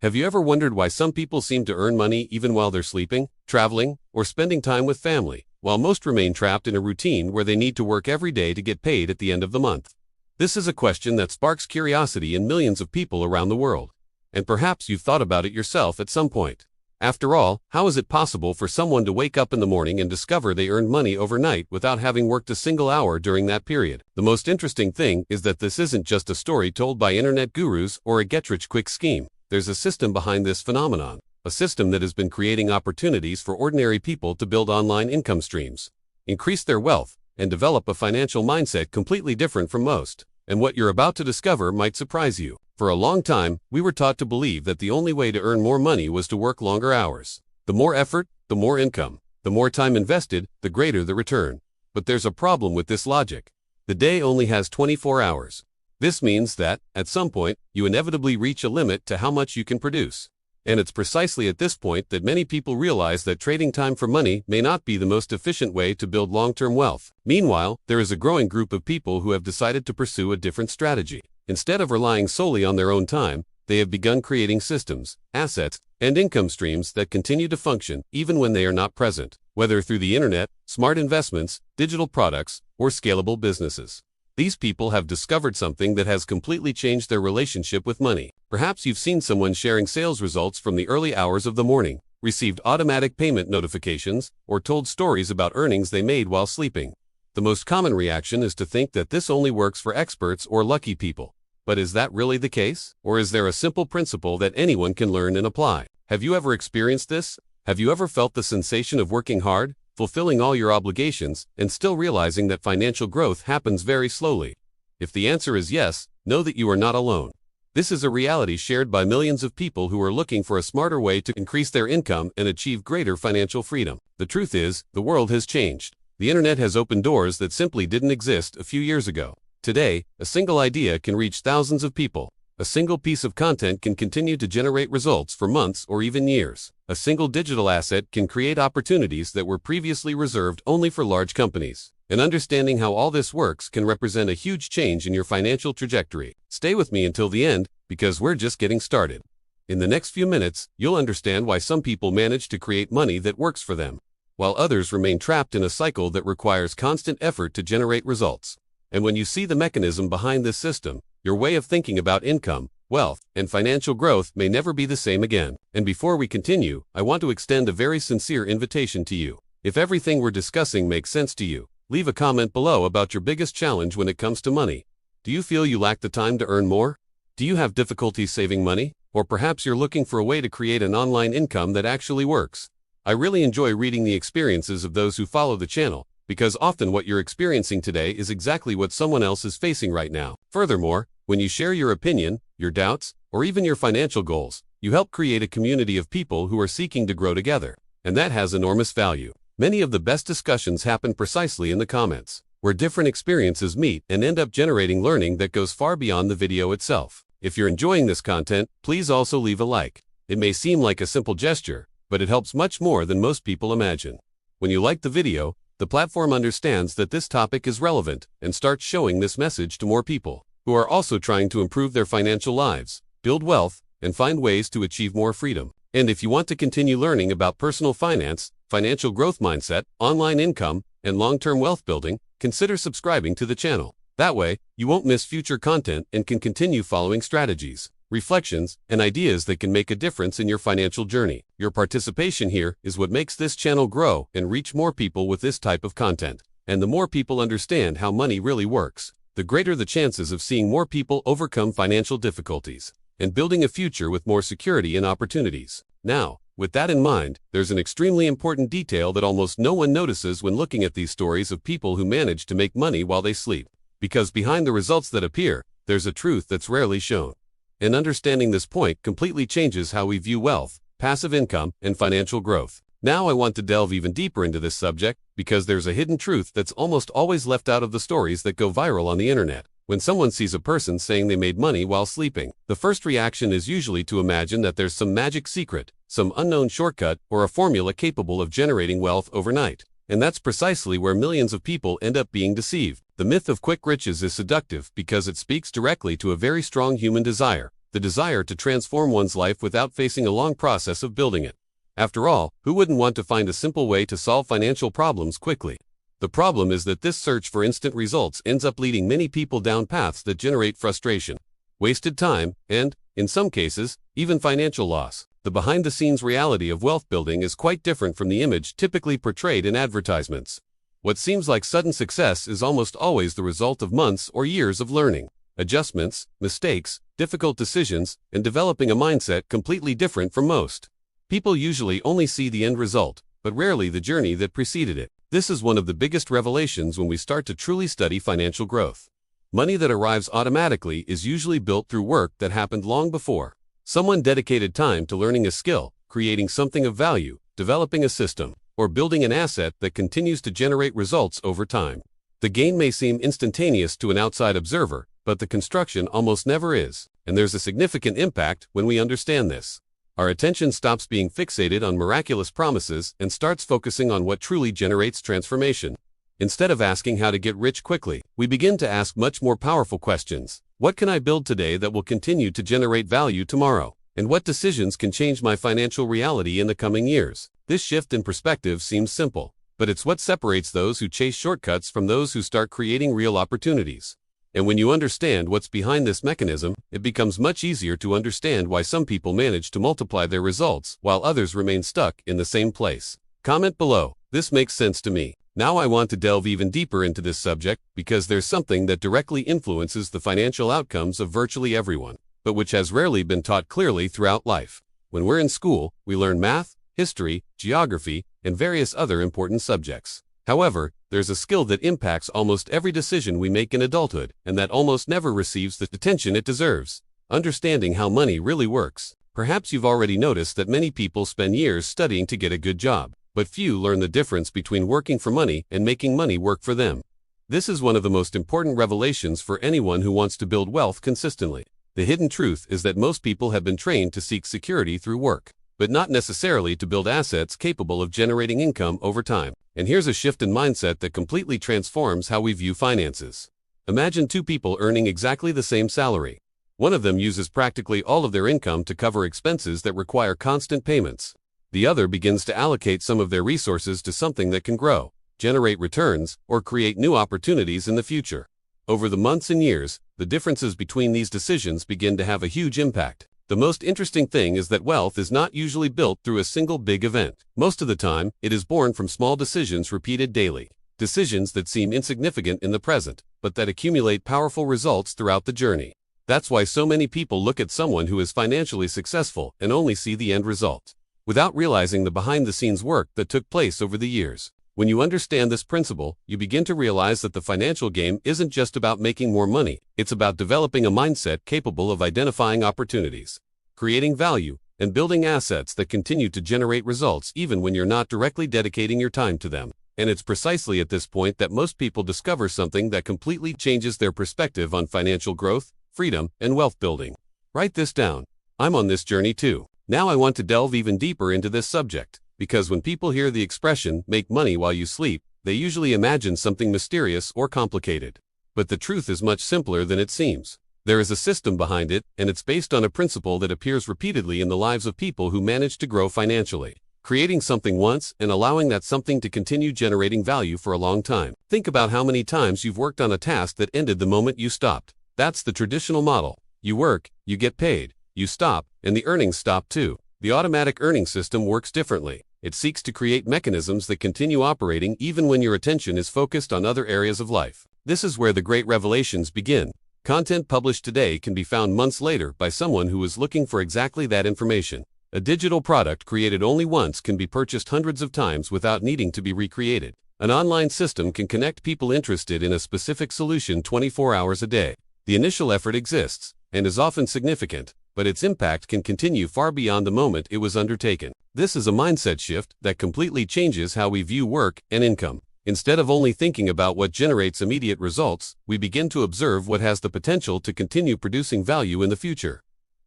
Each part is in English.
Have you ever wondered why some people seem to earn money even while they're sleeping, traveling, or spending time with family, while most remain trapped in a routine where they need to work every day to get paid at the end of the month? This is a question that sparks curiosity in millions of people around the world. And perhaps you've thought about it yourself at some point. After all, how is it possible for someone to wake up in the morning and discover they earned money overnight without having worked a single hour during that period? The most interesting thing is that this isn't just a story told by internet gurus or a get-rich-quick scheme. There's a system behind this phenomenon, a system that has been creating opportunities for ordinary people to build online income streams, increase their wealth, and develop a financial mindset completely different from most. And what you're about to discover might surprise you. For a long time, we were taught to believe that the only way to earn more money was to work longer hours. The more effort, the more income. The more time invested, the greater the return. But there's a problem with this logic. The day only has 24 hours. This means that, at some point, you inevitably reach a limit to how much you can produce. And it's precisely at this point that many people realize that trading time for money may not be the most efficient way to build long-term wealth. Meanwhile, there is a growing group of people who have decided to pursue a different strategy. Instead of relying solely on their own time, they have begun creating systems, assets, and income streams that continue to function even when they are not present, whether through the internet, smart investments, digital products, or scalable businesses. These people have discovered something that has completely changed their relationship with money. Perhaps you've seen someone sharing sales results from the early hours of the morning, received automatic payment notifications, or told stories about earnings they made while sleeping. The most common reaction is to think that this only works for experts or lucky people. But is that really the case? Or is there a simple principle that anyone can learn and apply? Have you ever experienced this? Have you ever felt the sensation of working hard, fulfilling all your obligations, and still realizing that financial growth happens very slowly? If the answer is yes, know that you are not alone. This is a reality shared by millions of people who are looking for a smarter way to increase their income and achieve greater financial freedom. The truth is, the world has changed. The internet has opened doors that simply didn't exist a few years ago. Today, a single idea can reach thousands of people. A single piece of content can continue to generate results for months or even years. A single digital asset can create opportunities that were previously reserved only for large companies. And understanding how all this works can represent a huge change in your financial trajectory. Stay with me until the end, because we're just getting started. In the next few minutes, you'll understand why some people manage to create money that works for them, while others remain trapped in a cycle that requires constant effort to generate results. And when you see the mechanism behind this system, your way of thinking about income, wealth, and financial growth may never be the same again. And before we continue, I want to extend a very sincere invitation to you. If everything we're discussing makes sense to you, leave a comment below about your biggest challenge when it comes to money. Do you feel you lack the time to earn more? Do you have difficulties saving money? Or perhaps you're looking for a way to create an online income that actually works? I really enjoy reading the experiences of those who follow the channel, because often what you're experiencing today is exactly what someone else is facing right now. Furthermore, when you share your opinion, your doubts, or even your financial goals, you help create a community of people who are seeking to grow together. And that has enormous value. Many of the best discussions happen precisely in the comments, where different experiences meet and end up generating learning that goes far beyond the video itself. If you're enjoying this content, please also leave a like. It may seem like a simple gesture, but it helps much more than most people imagine. When you like the video, the platform understands that this topic is relevant and starts showing this message to more people who are also trying to improve their financial lives, build wealth, and find ways to achieve more freedom. And if you want to continue learning about personal finance, financial growth mindset, online income, and long-term wealth building, consider subscribing to the channel. That way, you won't miss future content and can continue following strategies, reflections, and ideas that can make a difference in your financial journey. Your participation here is what makes this channel grow and reach more people with this type of content. And the more people understand how money really works, the greater the chances of seeing more people overcome financial difficulties and building a future with more security and opportunities. Now, with that in mind, there's an extremely important detail that almost no one notices when looking at these stories of people who manage to make money while they sleep. Because behind the results that appear, there's a truth that's rarely shown. And understanding this point completely changes how we view wealth, passive income, and financial growth. Now I want to delve even deeper into this subject, because there's a hidden truth that's almost always left out of the stories that go viral on the internet. When someone sees a person saying they made money while sleeping, the first reaction is usually to imagine that there's some magic secret, some unknown shortcut, or a formula capable of generating wealth overnight. And that's precisely where millions of people end up being deceived. The myth of quick riches is seductive because it speaks directly to a very strong human desire, the desire to transform one's life without facing a long process of building it. After all, who wouldn't want to find a simple way to solve financial problems quickly? The problem is that this search for instant results ends up leading many people down paths that generate frustration, wasted time, and, in some cases, even financial loss. The behind-the-scenes reality of wealth building is quite different from the image typically portrayed in advertisements. What seems like sudden success is almost always the result of months or years of learning, adjustments, mistakes, difficult decisions, and developing a mindset completely different from most. People usually only see the end result, but rarely the journey that preceded it. This is one of the biggest revelations when we start to truly study financial growth. Money that arrives automatically is usually built through work that happened long before. Someone dedicated time to learning a skill, creating something of value, developing a system, or building an asset that continues to generate results over time. The gain may seem instantaneous to an outside observer, but the construction almost never is, and there's a significant impact when we understand this. Our attention stops being fixated on miraculous promises and starts focusing on what truly generates transformation. Instead of asking how to get rich quickly, we begin to ask much more powerful questions. What can I build today that will continue to generate value tomorrow? And what decisions can change my financial reality in the coming years? This shift in perspective seems simple, but it's what separates those who chase shortcuts from those who start creating real opportunities. And when you understand what's behind this mechanism, it becomes much easier to understand why some people manage to multiply their results while others remain stuck in the same place. Comment below. This makes sense to me. Now I want to delve even deeper into this subject because there's something that directly influences the financial outcomes of virtually everyone, but which has rarely been taught clearly throughout life. When we're in school, we learn math, history, geography, and various other important subjects. However, there's a skill that impacts almost every decision we make in adulthood, and that almost never receives the attention it deserves. Understanding how money really works. Perhaps you've already noticed that many people spend years studying to get a good job, but few learn the difference between working for money and making money work for them. This is one of the most important revelations for anyone who wants to build wealth consistently. The hidden truth is that most people have been trained to seek security through work, but not necessarily to build assets capable of generating income over time. And here's a shift in mindset that completely transforms how we view finances. Imagine two people earning exactly the same salary. One of them uses practically all of their income to cover expenses that require constant payments. The other begins to allocate some of their resources to something that can grow, generate returns, or create new opportunities in the future. Over the months and years, the differences between these decisions begin to have a huge impact. The most interesting thing is that wealth is not usually built through a single big event. Most of the time, it is born from small decisions repeated daily. Decisions that seem insignificant in the present, but that accumulate powerful results throughout the journey. That's why so many people look at someone who is financially successful and only see the end result, without realizing the behind-the-scenes work that took place over the years. When you understand this principle, you begin to realize that the financial game isn't just about making more money, it's about developing a mindset capable of identifying opportunities, creating value, and building assets that continue to generate results even when you're not directly dedicating your time to them. And it's precisely at this point that most people discover something that completely changes their perspective on financial growth, freedom, and wealth building. Write this down. I'm on this journey too. Now I want to delve even deeper into this subject, because when people hear the expression, make money while you sleep, they usually imagine something mysterious or complicated. But the truth is much simpler than it seems. There is a system behind it, and it's based on a principle that appears repeatedly in the lives of people who manage to grow financially. Creating something once and allowing that something to continue generating value for a long time. Think about how many times you've worked on a task that ended the moment you stopped. That's the traditional model. You work, you get paid, you stop, and the earnings stop too. The automatic earning system works differently. It seeks to create mechanisms that continue operating even when your attention is focused on other areas of life. This is where the great revelations begin. Content published today can be found months later by someone who is looking for exactly that information. A digital product created only once can be purchased hundreds of times without needing to be recreated. An online system can connect people interested in a specific solution 24 hours a day. The initial effort exists, and is often significant, but its impact can continue far beyond the moment it was undertaken. This is a mindset shift that completely changes how we view work and income. Instead of only thinking about what generates immediate results, we begin to observe what has the potential to continue producing value in the future.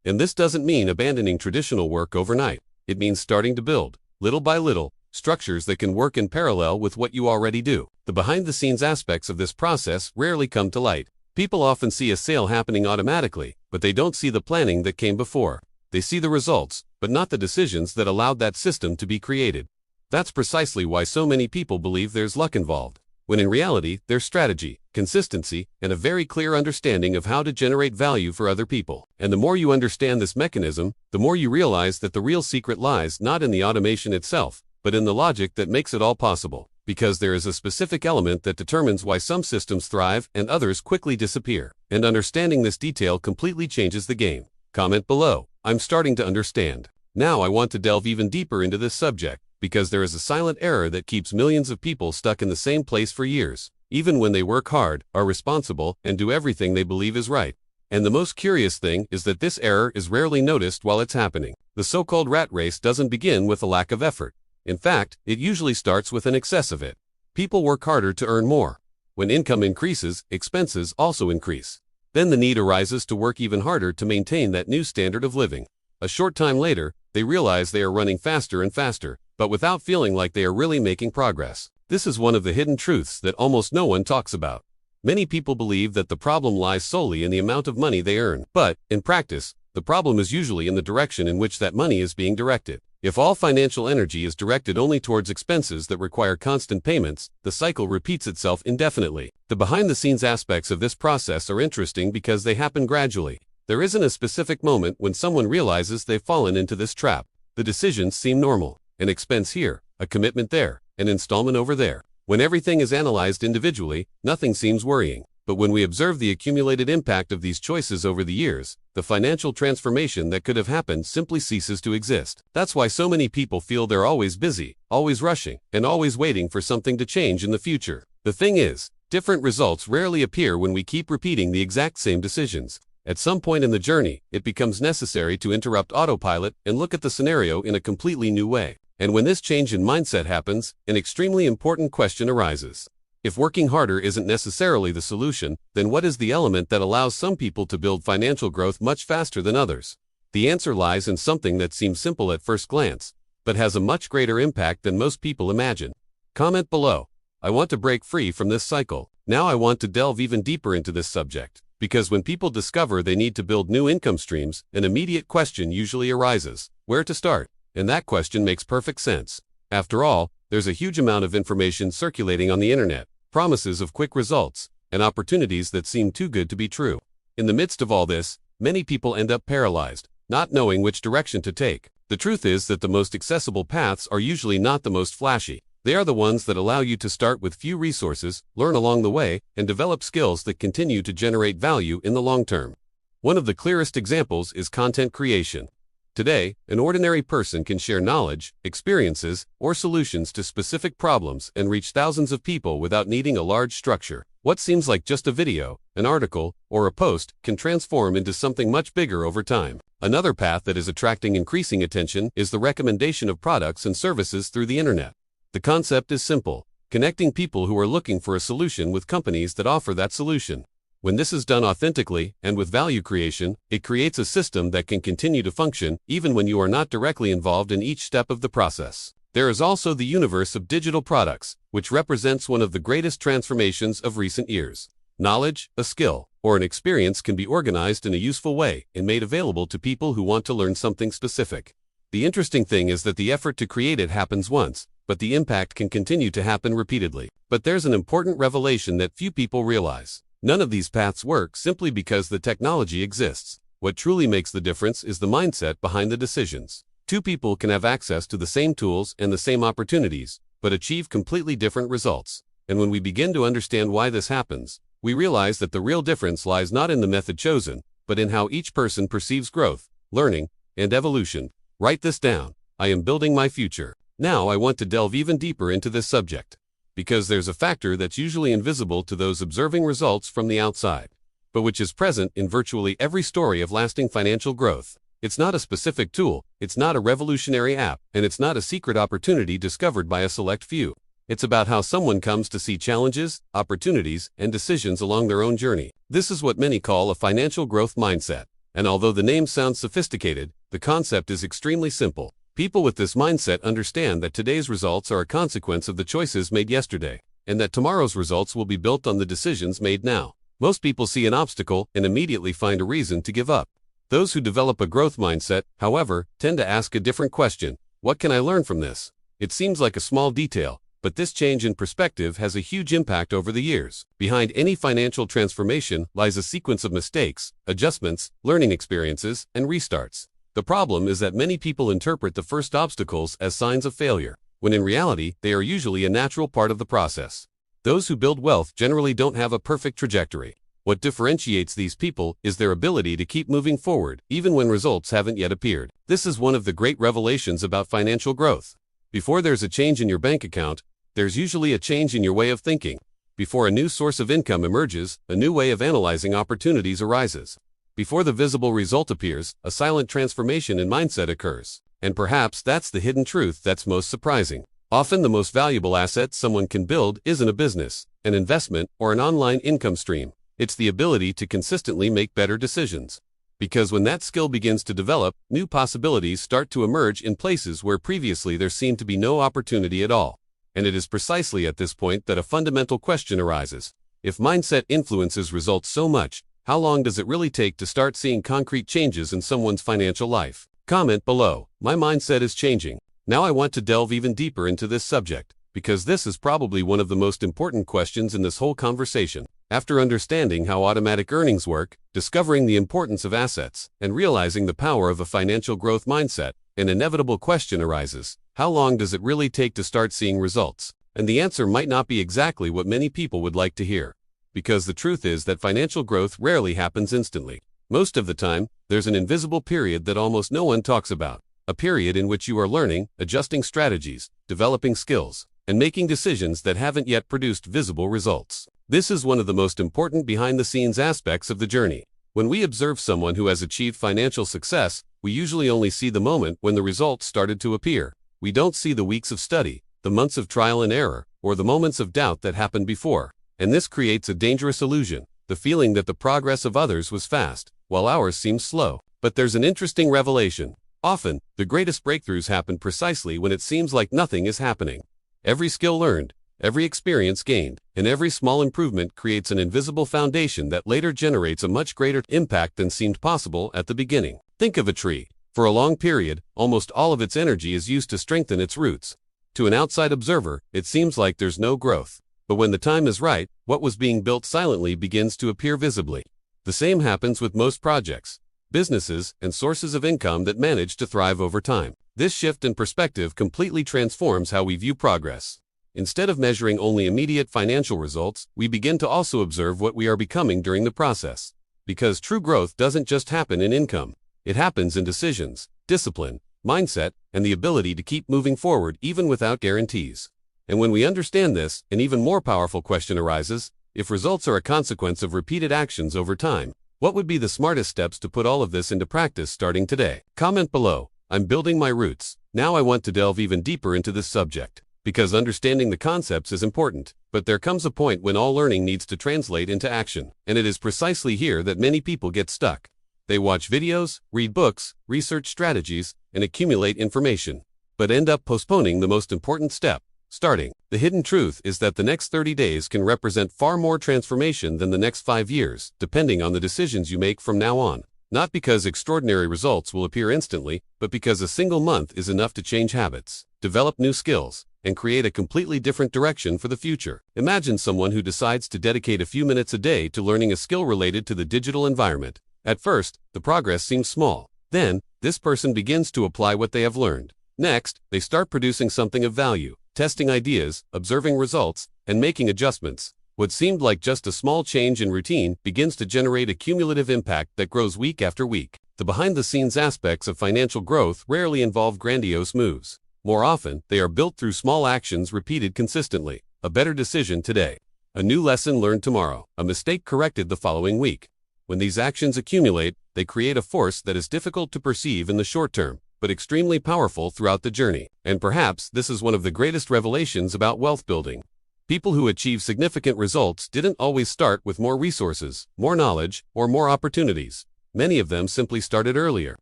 And this doesn't mean abandoning traditional work overnight. It means starting to build, little by little, structures that can work in parallel with what you already do. The behind-the-scenes aspects of this process rarely come to light, People often see a sale happening automatically, but they don't see the planning that came before. They see the results, but not the decisions that allowed that system to be created. That's precisely why so many people believe there's luck involved, when in reality, there's strategy, consistency, and a very clear understanding of how to generate value for other people. And the more you understand this mechanism, the more you realize that the real secret lies not in the automation itself, but in the logic that makes it all possible. Because there is a specific element that determines why some systems thrive and others quickly disappear. And understanding this detail completely changes the game. Comment below. I'm starting to understand. Now I want to delve even deeper into this subject, because there is a silent error that keeps millions of people stuck in the same place for years, even when they work hard, are responsible, and do everything they believe is right. And the most curious thing is that this error is rarely noticed while it's happening. The so-called rat race doesn't begin with a lack of effort. In fact, it usually starts with an excess of it. People work harder to earn more. When income increases, expenses also increase. Then the need arises to work even harder to maintain that new standard of living. A short time later, they realize they are running faster and faster, but without feeling like they are really making progress. This is one of the hidden truths that almost no one talks about. Many people believe that the problem lies solely in the amount of money they earn, but, in practice, the problem is usually in the direction in which that money is being directed. If all financial energy is directed only towards expenses that require constant payments, the cycle repeats itself indefinitely. The behind-the-scenes aspects of this process are interesting because they happen gradually. There isn't a specific moment when someone realizes they've fallen into this trap. The decisions seem normal. An expense here, a commitment there, an installment over there. When everything is analyzed individually, nothing seems worrying. But when we observe the accumulated impact of these choices over the years, the financial transformation that could have happened simply ceases to exist. That's why so many people feel they're always busy, always rushing, and always waiting for something to change in the future. The thing is, different results rarely appear when we keep repeating the exact same decisions. At some point in the journey, it becomes necessary to interrupt autopilot and look at the scenario in a completely new way. And when this change in mindset happens, an extremely important question arises. If working harder isn't necessarily the solution, then what is the element that allows some people to build financial growth much faster than others? The answer lies in something that seems simple at first glance, but has a much greater impact than most people imagine. Comment below. I want to break free from this cycle. Now I want to delve even deeper into this subject, because when people discover they need to build new income streams, an immediate question usually arises: where to start? And that question makes perfect sense. After all, there's a huge amount of information circulating on the internet, promises of quick results, and opportunities that seem too good to be true. In the midst of all this, many people end up paralyzed, not knowing which direction to take. The truth is that the most accessible paths are usually not the most flashy. They are the ones that allow you to start with few resources, learn along the way, and develop skills that continue to generate value in the long term. One of the clearest examples is content creation. Today, an ordinary person can share knowledge, experiences, or solutions to specific problems and reach thousands of people without needing a large structure. What seems like just a video, an article, or a post can transform into something much bigger over time. Another path that is attracting increasing attention is the recommendation of products and services through the internet. The concept is simple: connecting people who are looking for a solution with companies that offer that solution. When this is done authentically and with value creation, it creates a system that can continue to function even when you are not directly involved in each step of the process. There is also the universe of digital products, which represents one of the greatest transformations of recent years. Knowledge, a skill, or an experience can be organized in a useful way and made available to people who want to learn something specific. The interesting thing is that the effort to create it happens once, but the impact can continue to happen repeatedly. But there's an important revelation that few people realize. None of these paths work simply because the technology exists. What truly makes the difference is the mindset behind the decisions. Two people can have access to the same tools and the same opportunities, but achieve completely different results. And when we begin to understand why this happens, we realize that the real difference lies not in the method chosen, but in how each person perceives growth, learning, and evolution. Write this down. I am building my future. Now I want to delve even deeper into this subject, because there's a factor that's usually invisible to those observing results from the outside, but which is present in virtually every story of lasting financial growth. It's not a specific tool, it's not a revolutionary app, and it's not a secret opportunity discovered by a select few. It's about how someone comes to see challenges, opportunities, and decisions along their own journey. This is what many call a financial growth mindset. And although the name sounds sophisticated, the concept is extremely simple. People with this mindset understand that today's results are a consequence of the choices made yesterday, and that tomorrow's results will be built on the decisions made now. Most people see an obstacle and immediately find a reason to give up. Those who develop a growth mindset, however, tend to ask a different question. What can I learn from this? It seems like a small detail, but this change in perspective has a huge impact over the years. Behind any financial transformation lies a sequence of mistakes, adjustments, learning experiences, and restarts. The problem is that many people interpret the first obstacles as signs of failure, when in reality, they are usually a natural part of the process. Those who build wealth generally don't have a perfect trajectory. What differentiates these people is their ability to keep moving forward, even when results haven't yet appeared. This is one of the great revelations about financial growth. Before there's a change in your bank account, there's usually a change in your way of thinking. Before a new source of income emerges, a new way of analyzing opportunities arises. Before the visible result appears, a silent transformation in mindset occurs. And perhaps that's the hidden truth that's most surprising. Often the most valuable asset someone can build isn't a business, an investment, or an online income stream. It's the ability to consistently make better decisions. Because when that skill begins to develop, new possibilities start to emerge in places where previously there seemed to be no opportunity at all. And it is precisely at this point that a fundamental question arises. If mindset influences results so much, how long does it really take to start seeing concrete changes in someone's financial life? Comment below. My mindset is changing. Now I want to delve even deeper into this subject, because this is probably one of the most important questions in this whole conversation. After understanding how automatic earnings work, discovering the importance of assets, and realizing the power of a financial growth mindset, an inevitable question arises. How long does it really take to start seeing results? And the answer might not be exactly what many people would like to hear. Because the truth is that financial growth rarely happens instantly. Most of the time, there's an invisible period that almost no one talks about. A period in which you are learning, adjusting strategies, developing skills, and making decisions that haven't yet produced visible results. This is one of the most important behind-the-scenes aspects of the journey. When we observe someone who has achieved financial success, we usually only see the moment when the results started to appear. We don't see the weeks of study, the months of trial and error, or the moments of doubt that happened before. And this creates a dangerous illusion, the feeling that the progress of others was fast, while ours seems slow. But there's an interesting revelation. Often, the greatest breakthroughs happen precisely when it seems like nothing is happening. Every skill learned, every experience gained, and every small improvement creates an invisible foundation that later generates a much greater impact than seemed possible at the beginning. Think of a tree. For a long period, almost all of its energy is used to strengthen its roots. To an outside observer, it seems like there's no growth. But when the time is right, what was being built silently begins to appear visibly. The same happens with most projects, businesses, and sources of income that manage to thrive over time. This shift in perspective completely transforms how we view progress. Instead of measuring only immediate financial results, we begin to also observe what we are becoming during the process. Because true growth doesn't just happen in income. It happens in decisions, discipline, mindset, and the ability to keep moving forward even without guarantees. And when we understand this, an even more powerful question arises. If results are a consequence of repeated actions over time, what would be the smartest steps to put all of this into practice starting today? Comment below. I'm building my roots. Now I want to delve even deeper into this subject. Because understanding the concepts is important, but there comes a point when all learning needs to translate into action. And it is precisely here that many people get stuck. They watch videos, read books, research strategies, and accumulate information, but end up postponing the most important step, starting. The hidden truth is that the next 30 days can represent far more transformation than the next 5 years, depending on the decisions you make from now on. Not because extraordinary results will appear instantly, but because a single month is enough to change habits, develop new skills, and create a completely different direction for the future. Imagine someone who decides to dedicate a few minutes a day to learning a skill related to the digital environment. At first, the progress seems small. Then, this person begins to apply what they have learned. Next, they start producing something of value, testing ideas, observing results, and making adjustments. What seemed like just a small change in routine begins to generate a cumulative impact that grows week after week. The behind-the-scenes aspects of financial growth rarely involve grandiose moves. More often, they are built through small actions repeated consistently. A better decision today. A new lesson learned tomorrow. A mistake corrected the following week. When these actions accumulate, they create a force that is difficult to perceive in the short term, but extremely powerful throughout the journey. And perhaps this is one of the greatest revelations about wealth building. People who achieve significant results didn't always start with more resources, more knowledge, or more opportunities. Many of them simply started earlier.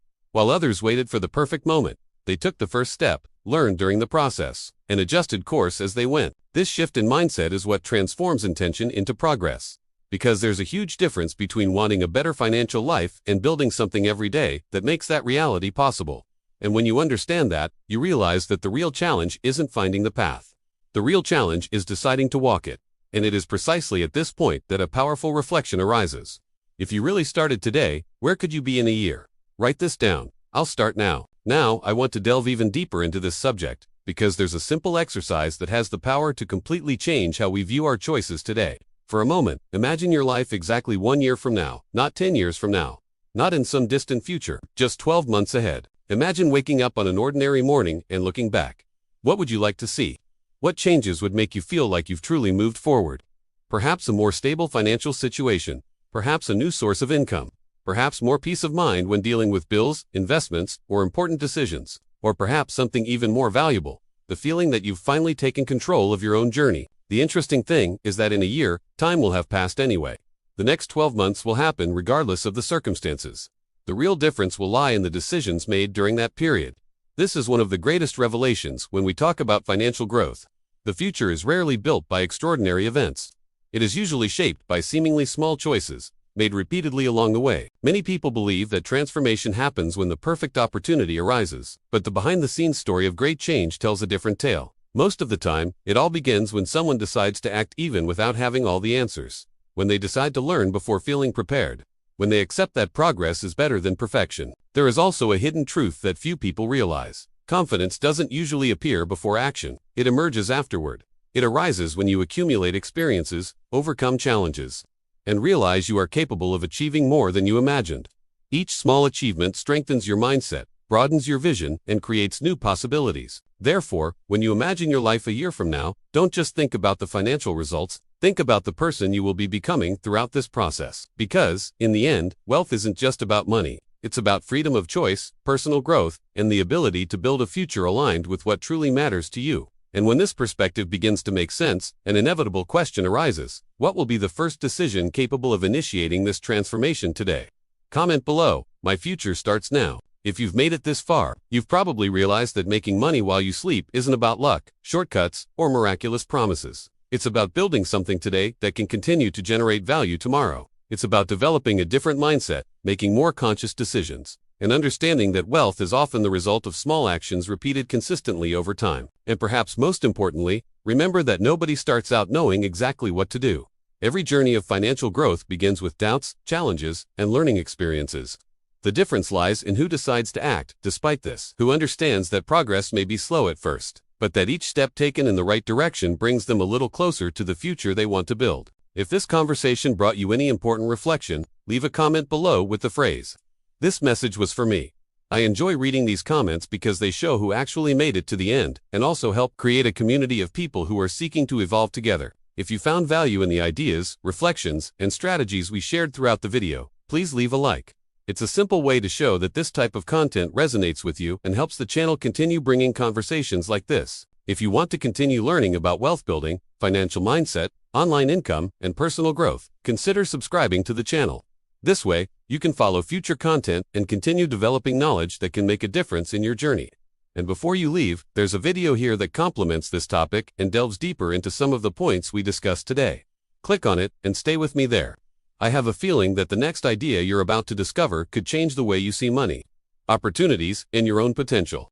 While others waited for the perfect moment, they took the first step, learned during the process, and adjusted course as they went. This shift in mindset is what transforms intention into progress. Because there's a huge difference between wanting a better financial life and building something every day that makes that reality possible. And when you understand that, you realize that the real challenge isn't finding the path. The real challenge is deciding to walk it. And it is precisely at this point that a powerful reflection arises. If you really started today, where could you be in a year? Write this down. I'll start now. Now, I want to delve even deeper into this subject, because there's a simple exercise that has the power to completely change how we view our choices today. For a moment, imagine your life exactly 1 year from now, not 10 years from now. Not in some distant future, just 12 months ahead. Imagine waking up on an ordinary morning and looking back. What would you like to see? What changes would make you feel like you've truly moved forward? Perhaps a more stable financial situation, perhaps a new source of income, perhaps more peace of mind when dealing with bills, investments, or important decisions, or perhaps something even more valuable, the feeling that you've finally taken control of your own journey. The interesting thing is that in a year, time will have passed anyway. The next 12 months will happen regardless of the circumstances. The real difference will lie in the decisions made during that period. This is one of the greatest revelations when we talk about financial growth. The future is rarely built by extraordinary events. It is usually shaped by seemingly small choices, made repeatedly along the way. Many people believe that transformation happens when the perfect opportunity arises, but the behind-the-scenes story of great change tells a different tale. Most of the time, it all begins when someone decides to act even without having all the answers. When they decide to learn before feeling prepared. When they accept that progress is better than perfection. There is also a hidden truth that few people realize. Confidence doesn't usually appear before action. It emerges afterward. It arises when you accumulate experiences, overcome challenges, and realize you are capable of achieving more than you imagined. Each small achievement strengthens your mindset, broadens your vision, and creates new possibilities. Therefore, when you imagine your life a year from now, don't just think about the financial results, think about the person you will be becoming throughout this process. Because, in the end, wealth isn't just about money. It's about freedom of choice, personal growth, and the ability to build a future aligned with what truly matters to you. And when this perspective begins to make sense, an inevitable question arises. What will be the first decision capable of initiating this transformation today? Comment below. My future starts now. If you've made it this far, you've probably realized that making money while you sleep isn't about luck, shortcuts, or miraculous promises. It's about building something today that can continue to generate value tomorrow. It's about developing a different mindset, making more conscious decisions, and understanding that wealth is often the result of small actions repeated consistently over time. And perhaps most importantly, remember that nobody starts out knowing exactly what to do. Every journey of financial growth begins with doubts, challenges, and learning experiences. The difference lies in who decides to act, despite this, who understands that progress may be slow at first, but that each step taken in the right direction brings them a little closer to the future they want to build. If this conversation brought you any important reflection, leave a comment below with the phrase, "This message was for me." I enjoy reading these comments because they show who actually made it to the end, and also help create a community of people who are seeking to evolve together. If you found value in the ideas, reflections, and strategies we shared throughout the video, please leave a like. It's a simple way to show that this type of content resonates with you and helps the channel continue bringing conversations like this. If you want to continue learning about wealth building, financial mindset, online income, and personal growth, consider subscribing to the channel. This way, you can follow future content and continue developing knowledge that can make a difference in your journey. And before you leave, there's a video here that complements this topic and delves deeper into some of the points we discussed today. Click on it and stay with me there. I have a feeling that the next idea you're about to discover could change the way you see money, opportunities, and your own potential.